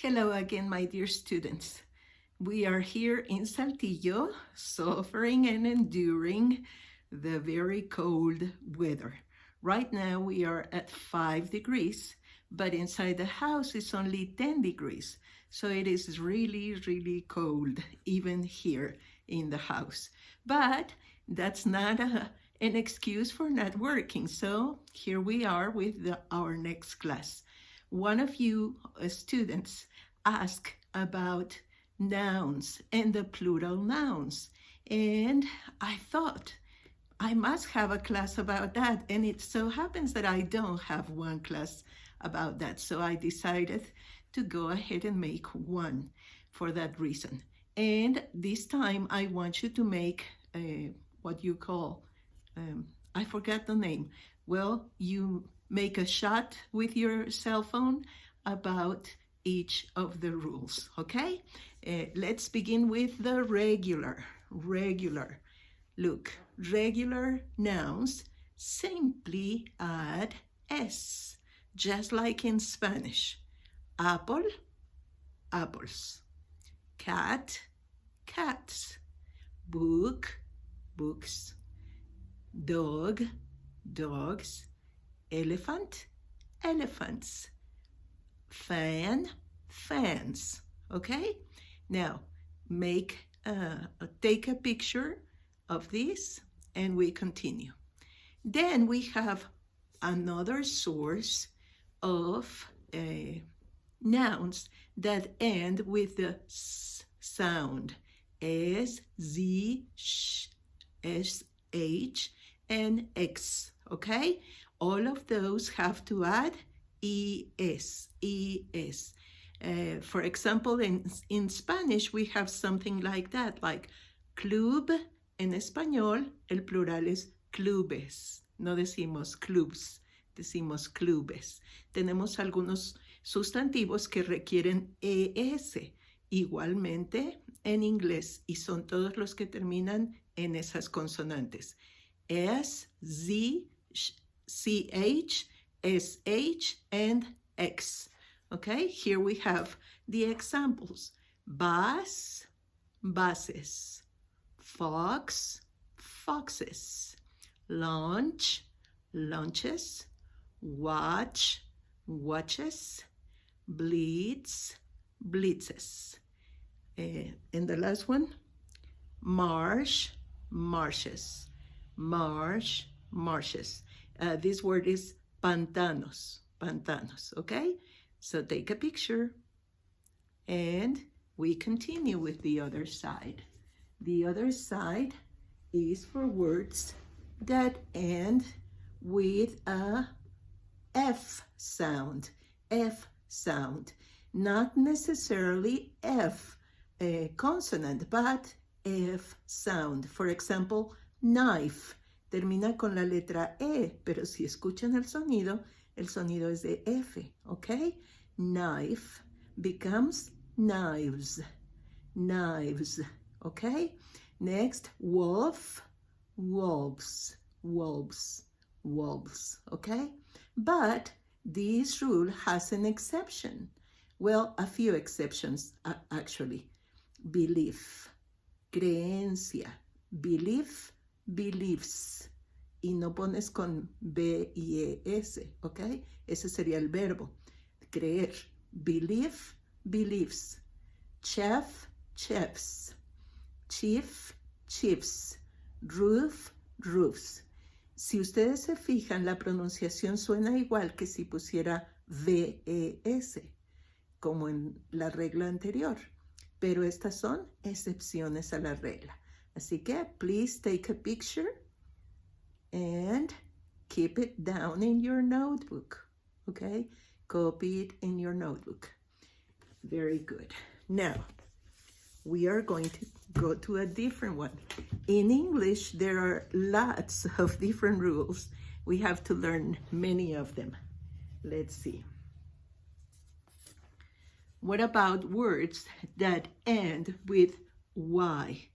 Hello again, my dear students. We are here in Saltillo, suffering and enduring the very cold weather. Right now we are at 5 degrees, but inside the house it's only 10 degrees. So it is really, really cold, even here in the house. But that's not an excuse for not working. So here we are with our next class. One of you students asked about nouns and the plural nouns. And I thought I must have a class about that. And it so happens that I don't have one class about that. So I decided to go ahead and make one for that reason. And this time I want you to make what you call, I forgot the name. Well, you make a shot with your cell phone about each of the rules, okay? Let's begin with the regular. Look, regular nouns simply add S, just like in Spanish. Apple, apples. Cat, cats. Book, books. Dog, dogs. Elephant, elephants. Fan, fans. Okay? Now, take a picture of this and we continue. Then we have another source of nouns that end with the S sound. S, Z, sh, S, H, and X. Okay? All of those have to add ES. For example, in Spanish, we have something like that, like club. En español, el plural es clubes. No decimos clubs, decimos clubes. Tenemos algunos sustantivos que requieren ES, igualmente en inglés, y son todos los que terminan en esas consonantes. S, Z, CH, SH, and X. Okay, here we have the examples. Bus, buses. Fox, foxes. Lunch, lunches. Watch, watches. Blitz, blitzes. And the last one, marsh, marshes. Marsh, marshes. This word is pantanos, okay? So take a picture and we continue with the other side. The other side is for words that end with a F sound, not necessarily F consonant, but F sound. For example, knife. Termina con la letra E, pero si escuchan el sonido es de F, ¿ok? Knife becomes knives, ¿ok? Next, wolf, wolves, ¿ok? But this rule has an exception. Well, a few exceptions, actually. Belief, creencia, belief, beliefs, y no pones con B-I-E-S, ¿ok? Ese sería el verbo, creer. Belief, beliefs. Chef, chefs. Chief, chiefs. Roof, roofs. Si ustedes se fijan, la pronunciación suena igual que si pusiera V-E-S, como en la regla anterior, pero estas son excepciones a la regla. Así que, please take a picture and keep it down in your notebook, okay? Copy it in your notebook. Very good. Now, we are going to go to a different one. In English, there are lots of different rules. We have to learn many of them. Let's see. What about words that end with Y?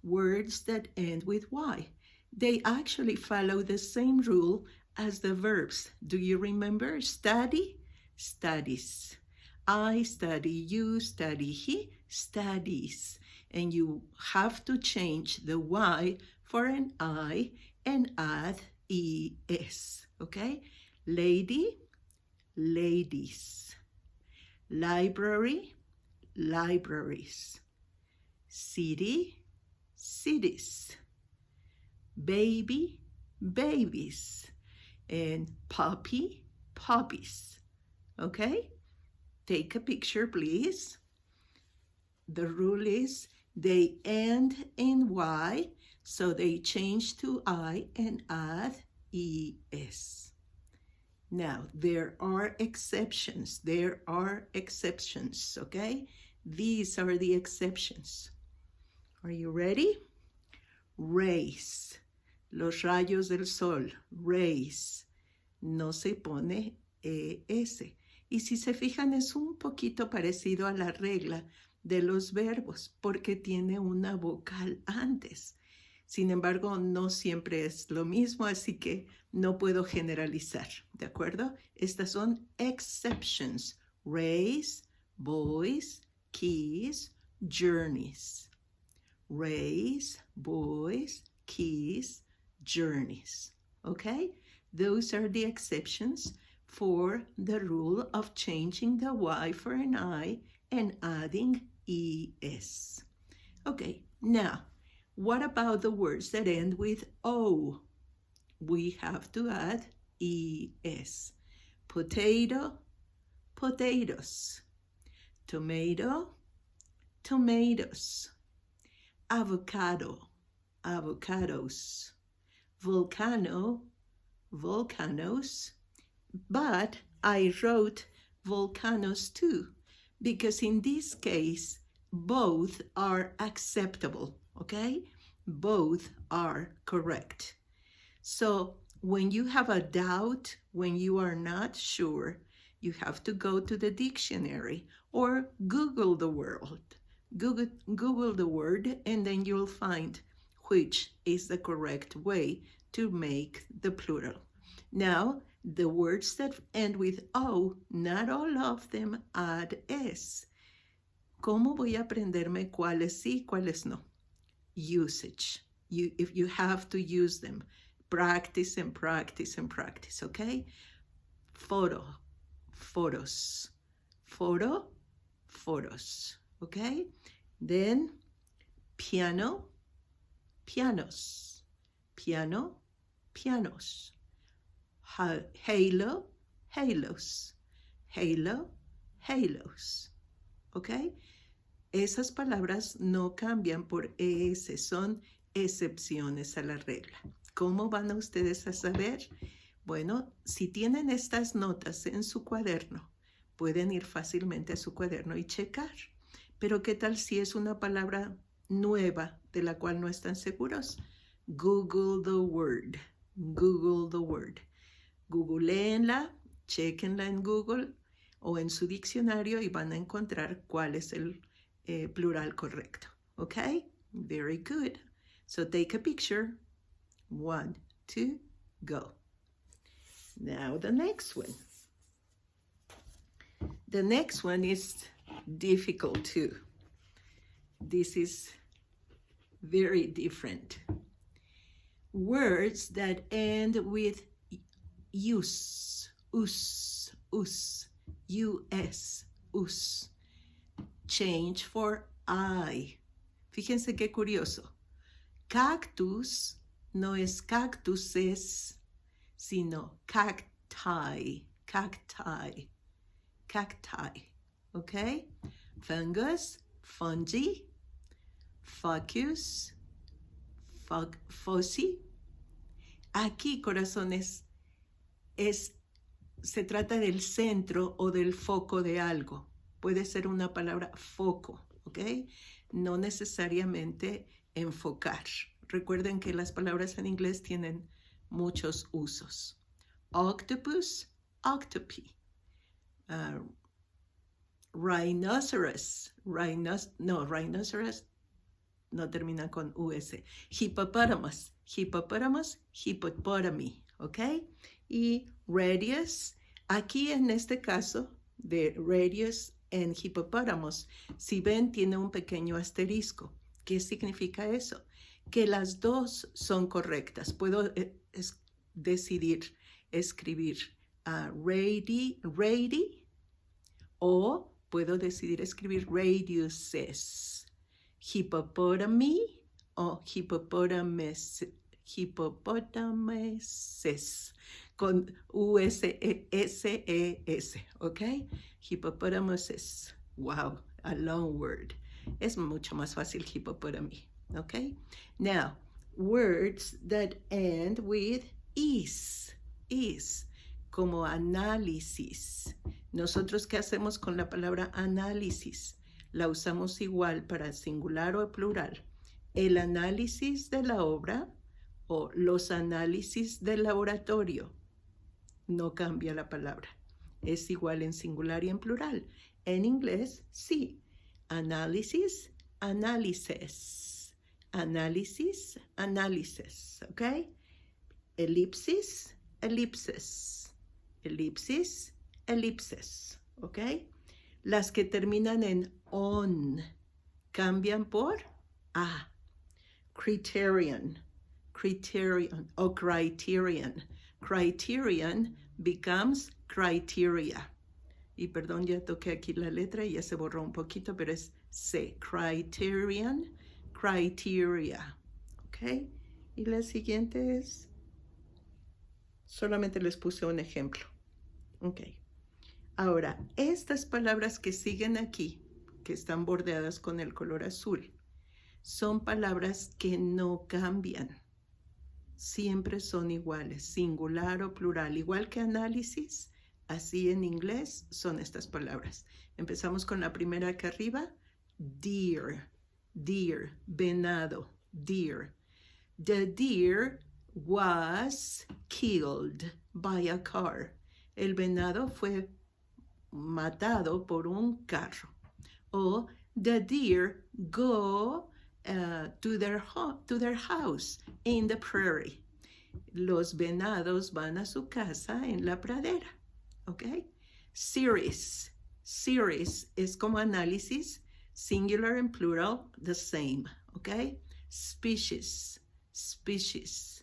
Words that end with Y. They actually follow the same rule as the verbs. Do you remember? Study, studies. I study, you study, he studies. And you have to change the Y for an I and add ES, okay? Lady, ladies. Library, libraries. City, cities. Baby, babies. And puppy, puppies. Okay? Take a picture, please. The rule is they end in Y, so they change to I and add ES. Now, there are exceptions. There are exceptions, okay? These are the exceptions. Are you ready? Rays. Los rayos del sol. Rays. No se pone ES. Y si se fijan, es un poquito parecido a la regla de los verbos, porque tiene una vocal antes. Sin embargo, no siempre es lo mismo, así que no puedo generalizar, ¿de acuerdo? Estas son exceptions. Rays, boys, keys, journeys. Rays, boys, keys, journeys. Okay? Those are the exceptions for the rule of changing the Y for an I and adding ES. Okay, now, what about the words that end with O? We have to add ES. Potato, potatoes. Tomato, tomatoes. Avocado, avocados. Volcano, volcanoes. But I wrote volcanoes too, because in this case, both are acceptable, okay? Both are correct. So when you have a doubt, when you are not sure, you have to go to the dictionary or Google the word. Google the word, and then you'll find which is the correct way to make the plural. Now, the words that end with O, not all of them add S. ¿Cómo voy a aprenderme cuáles sí, cuáles no? Usage. If you have to use them, practice and practice and practice, okay? Photo, photos. Photo, photos, okay? Then piano, pianos. Piano, pianos. Halo, halos. Halo, halos. ¿Ok? Esas palabras no cambian por ES, son excepciones a la regla. ¿Cómo van ustedes a saber? Bueno, si tienen estas notas en su cuaderno, pueden ir fácilmente a su cuaderno y checar. Pero ¿qué tal si es una palabra nueva de la cual no están seguros? Google the word. Google the word. Googleenla, chequenla en Google o en su diccionario y van a encontrar cuál es el plural correcto. Okay? Very good. So take a picture. 1, 2, go. Now the next one. The next one is difficult too. This is very different. Words that end with us, us, us, us, us. Change for I. Fíjense qué curioso. Cactus no es cactuses, sino cacti, cacti, cacti. Okay? Fungus, fungi, fucus, foci. Aquí, corazones, se trata del centro o del foco de algo. Puede ser una palabra foco, ¿ok? No necesariamente enfocar. Recuerden que las palabras en inglés tienen muchos usos. Octopus, octopi. Rhinoceros, rhinoceros no termina con US. Hippopotamus, hippopotamus, hippopotami, ¿ok? Y radius, aquí en este caso de radius and hippopotamus. Si ven, tiene un pequeño asterisco. ¿Qué significa eso? Que las dos son correctas. Puedo decidir escribir ready, o puedo decidir escribir radiuses. Hippopotami o hippopotamuses con U-S-E-S-E-S, ¿ok? Hippopotamuses. Wow, a long word. Es mucho más fácil hippopotami, ¿ok? Now, words that end with is, como análisis. Nosotros, ¿qué hacemos con la palabra análisis? La usamos igual para singular o plural. El análisis de la obra o los análisis del laboratorio. No cambia la palabra. Es igual en singular y en plural. En inglés, sí. Análisis, análisis. Análisis, análisis. ¿Ok? Elipsis, elipses. Elipsis, elipses. ¿Ok? Las que terminan en on cambian por a. Criterion, criterion o criterion. Criterion becomes criteria. Y perdón, ya toqué aquí la letra y ya se borró un poquito, pero es C. Criterion, criteria. ¿Ok? Y la siguiente es, solamente les puse un ejemplo. Ok. Ahora, estas palabras que siguen aquí, que están bordeadas con el color azul, son palabras que no cambian. Siempre son iguales, singular o plural. Igual que análisis, así en inglés son estas palabras. Empezamos con la primera acá arriba. Deer, deer, venado, deer. The deer was killed by a car. El venado fue matado por un carro. O the deer go to their house in the prairie. Los venados van a su casa en la pradera. ¿Ok? Series. Series es como análisis, singular and plural, the same. ¿Ok? Species. Species.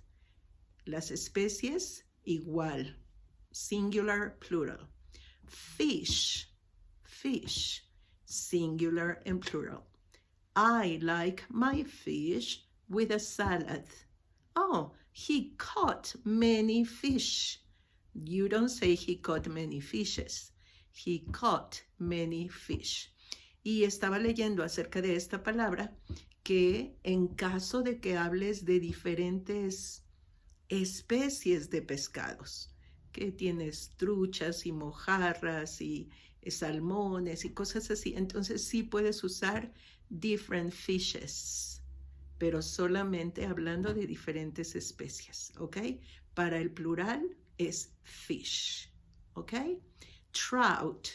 Las especies, igual. Singular, plural. Fish. Fish. Singular and plural. I like my fish with a salad. Oh, he caught many fish. You don't say he caught many fishes. He caught many fish. Y estaba leyendo acerca de esta palabra que en caso de que hables de diferentes especies de pescados, que tienes truchas y mojarras y salmones y cosas así, entonces sí puedes usar different fishes, pero solamente hablando de diferentes especies, ¿ok? Para el plural es fish, ¿ok? Trout.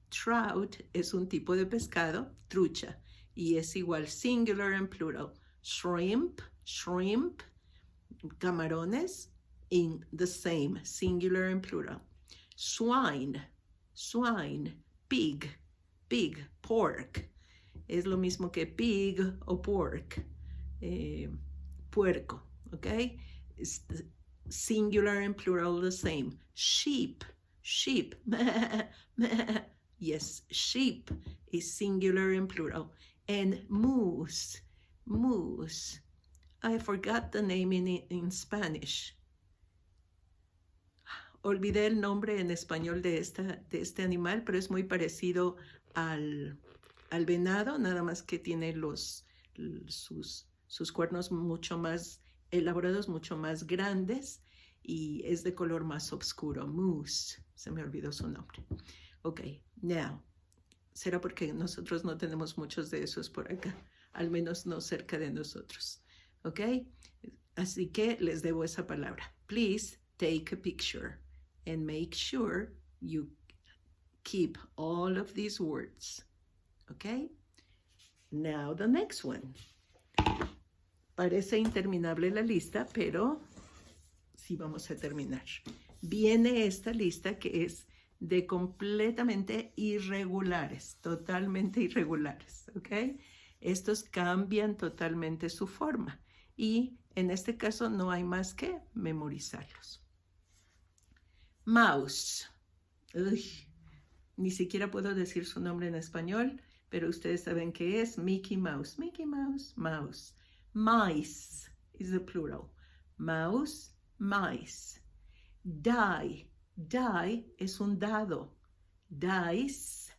Trout es un tipo de pescado, trucha, y es igual singular and plural. Shrimp, shrimp, camarones, in the same, singular and plural. Swine, swine, pig, pig, pork. Es lo mismo que pig o pork, puerco, ¿ok? Singular and plural the same. Sheep, sheep, yes, sheep is singular and plural. And moose, moose. I forgot the name in Spanish. Olvidé el nombre en español de este animal, pero es muy parecido al venado, nada más que tiene sus cuernos mucho más elaborados, mucho más grandes, y es de color más oscuro. Moose, se me olvidó su nombre. Ok, now, será porque nosotros no tenemos muchos de esos por acá, al menos no cerca de nosotros. Ok, así que les debo esa palabra. Please take a picture and make sure you keep all of these words. Okay? Now the next one. Parece interminable la lista, pero sí vamos a terminar. Viene esta lista que es de completamente irregulares, totalmente irregulares, ¿ok? Estos cambian totalmente su forma y en este caso no hay más que memorizarlos. Mouse. Uy, ni siquiera puedo decir su nombre en español, pero ustedes saben qué es Mickey Mouse. Mickey Mouse, mouse. Mice is the plural. Mouse, mice. Die. Die es un dado. Dice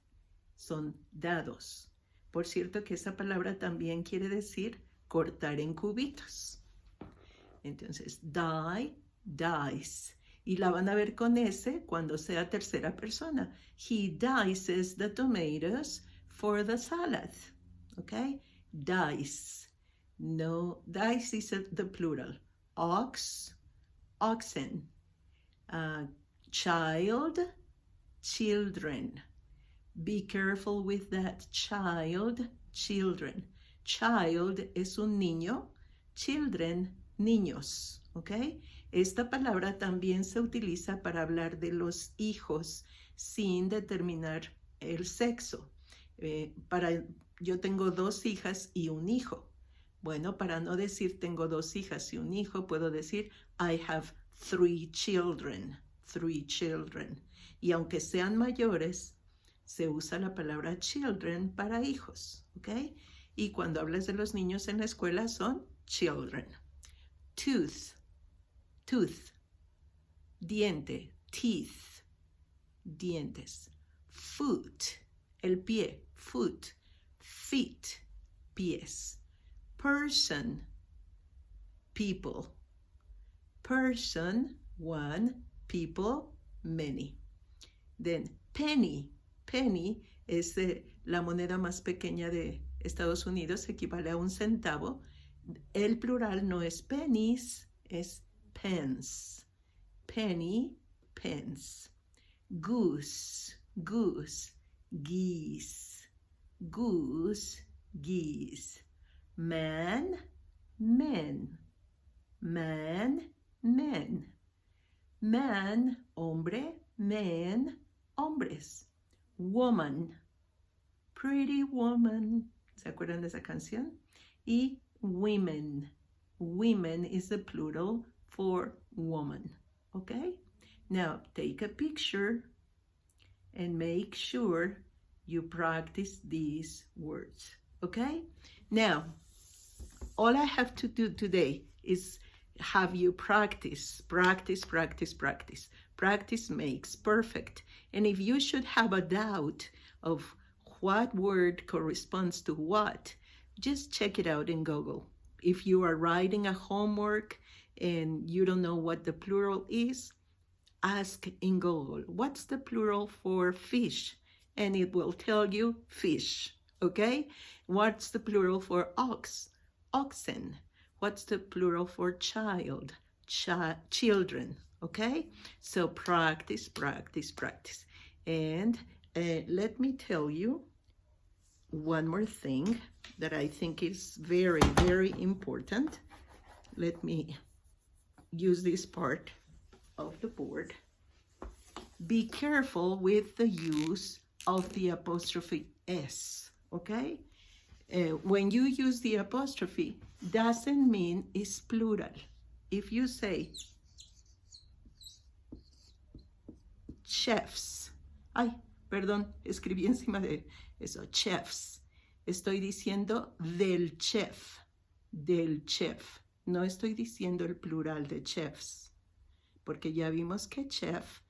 son dados. Por cierto que esa palabra también quiere decir cortar en cubitos. Entonces, die, dice. Y la van a ver con S cuando sea tercera persona. He dices the tomatoes for the salad. Okay? Dice. No, dice is the plural. Ox, oxen. Child, children. Be careful with that. Child, children. Child es un niño. Children, niños. ¿Ok? Esta palabra también se utiliza para hablar de los hijos sin determinar el sexo. Yo tengo 2 hijas y un hijo. Bueno, para no decir tengo 2 hijas y un hijo, puedo decir I have 3 children. 3 children. Y aunque sean mayores, se usa la palabra children para hijos. ¿Ok? Y cuando hablas de los niños en la escuela son children. Tooth. Tooth, diente, teeth, dientes. Foot, el pie, foot. Feet, pies. Person, people. Person, one. People, many. Then, penny. Penny es la moneda más pequeña de Estados Unidos, equivale a 1 centavo. El plural no es pennies, es pence. Penny, pence. Goose, goose. Geese, goose, geese. Man, men. Man, men. Man, hombre. Men, hombres. Woman, pretty woman. ¿Se acuerdan de esa canción? Y women. Women is the plural for woman. Okay? Now, take a picture and make sure you practice these words. Okay? Now, all I have to do today is have you practice. Practice, practice, practice. Practice makes perfect. And if you should have a doubt of what word corresponds to what, just check it out in Google. If you are writing a homework and you don't know what the plural is, ask in Google, what's the plural for fish? And it will tell you fish, okay? What's the plural for ox? Oxen. What's the plural for child? Children, okay? So practice, practice, practice. And let me tell you one more thing that I think is very, very important. Let me use this part of the board. Be careful with the use of the apostrophe S, okay? When you use the apostrophe, doesn't mean it's plural. If you say chefs, ay, perdón, escribí encima de eso, chefs. Estoy diciendo del chef, del chef. No estoy diciendo el plural de chefs, porque ya vimos que chef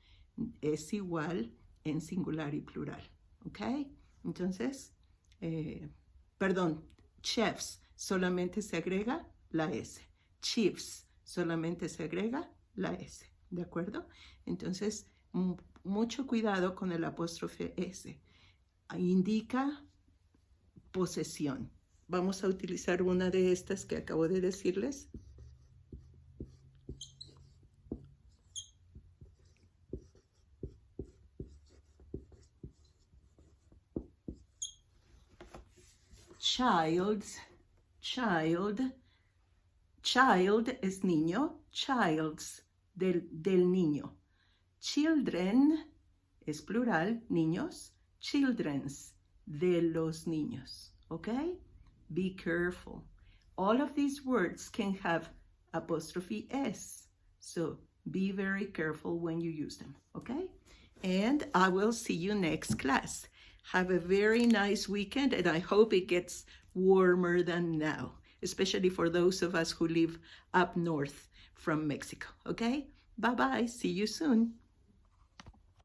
es igual en singular y plural, ¿ok? Entonces, perdón, chefs solamente se agrega la S. Chiefs solamente se agrega la S, ¿de acuerdo? Entonces, mucho cuidado con el apóstrofe S. Indica posesión. Vamos a utilizar una de estas que acabo de decirles. Child's, child. Child es niño, child's, del niño. Children es plural, niños, children's, de los niños, okay? Be careful. All of these words can have apostrophe S, so be very careful when you use them, okay? And I will see you next class. Have a very nice weekend, and I hope it gets warmer than now, especially for those of us who live up north from Mexico, okay? Bye-bye. See you soon.